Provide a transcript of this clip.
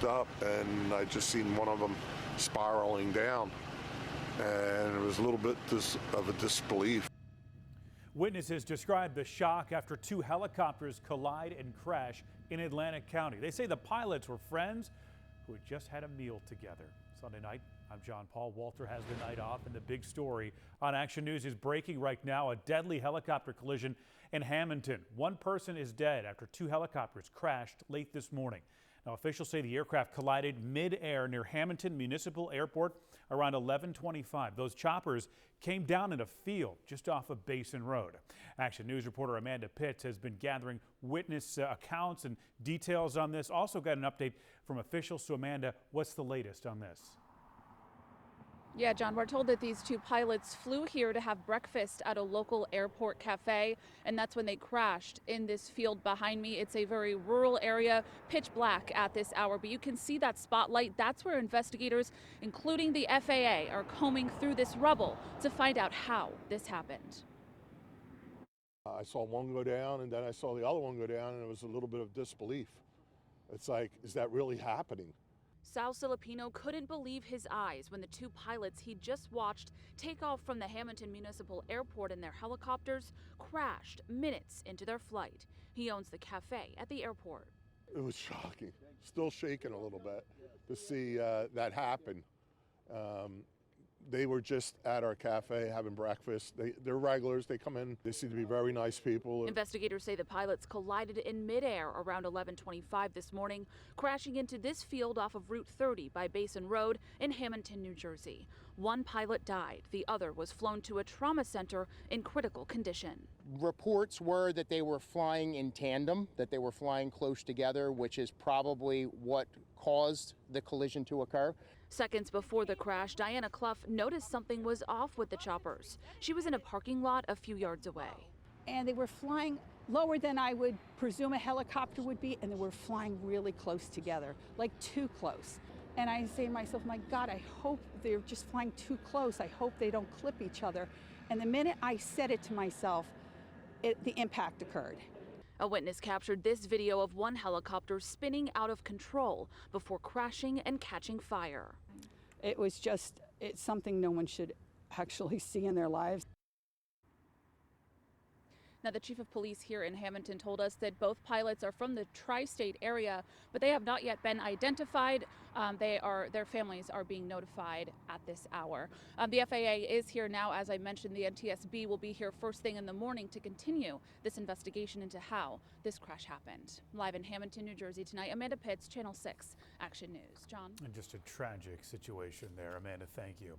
up, and I just seen one of them spiraling down, and it was a little bit of a disbelief. Witnesses described the shock after two helicopters collide and crash in Atlantic County. They say the pilots were friends who had just had a meal together. Sunday night, I'm John Paul. Walter has the night off, and the big story on Action News is breaking right now. A deadly helicopter collision in Hammonton. One person is dead after two helicopters crashed late this morning. Now, officials say the aircraft collided mid-air near Hammonton Municipal Airport around 11:25. Those choppers came down in a field just off of Basin Road. Action News reporter Amanda Pitts has been gathering witness accounts and details on this. Also got an update from officials. So, Amanda, what's the latest on this? Yeah, John, we're told that these two pilots flew here to have breakfast at a local airport cafe, and that's when they crashed in this field behind me. It's a very rural area, pitch black at this hour, but you can see that spotlight. That's where investigators, including the FAA, are combing through this rubble to find out how this happened. I saw one go down, and then I saw the other one go down, and it was a little bit of disbelief. It's like, is that really happening? Sal Filipino couldn't believe his eyes when the two pilots he just watched take off from the Hammonton Municipal Airport in their helicopters crashed minutes into their flight. He owns the cafe at the airport. It was shocking. Still shaking a little bit to see that happen. They were just at our cafe having breakfast. They're regulars. They come in. They seem to be very nice people. Investigators say the pilots collided in midair around 11:25 this morning, crashing into this field off of Route 30 by Basin Road in Hammonton, New Jersey. One pilot died. The other was flown to a trauma center in critical condition. Reports were that they were flying in tandem, that they were flying close together, which is probably what caused the collision to occur. Seconds before the crash, Diana Clough noticed something was off with the choppers. She was in a parking lot a few yards away. And they were flying lower than I would presume a helicopter would be, and they were flying really close together, like too close. And I say to myself, my God, I hope they're just flying too close. I hope they don't clip each other. And the minute I said it to myself, the impact occurred. A witness captured this video of one helicopter spinning out of control before crashing and catching fire. It's something no one should actually see in their lives. Now, the chief of police here in Hammonton told us that both pilots are from the tri-state area, but they have not yet been identified. Their families are being notified at this hour. The FAA is here now. As I mentioned, the NTSB will be here first thing in the morning to continue this investigation into how this crash happened. Live in Hammonton, New Jersey tonight, Amanda Pitts, Channel 6 Action News. John? And just a tragic situation there. Amanda, thank you.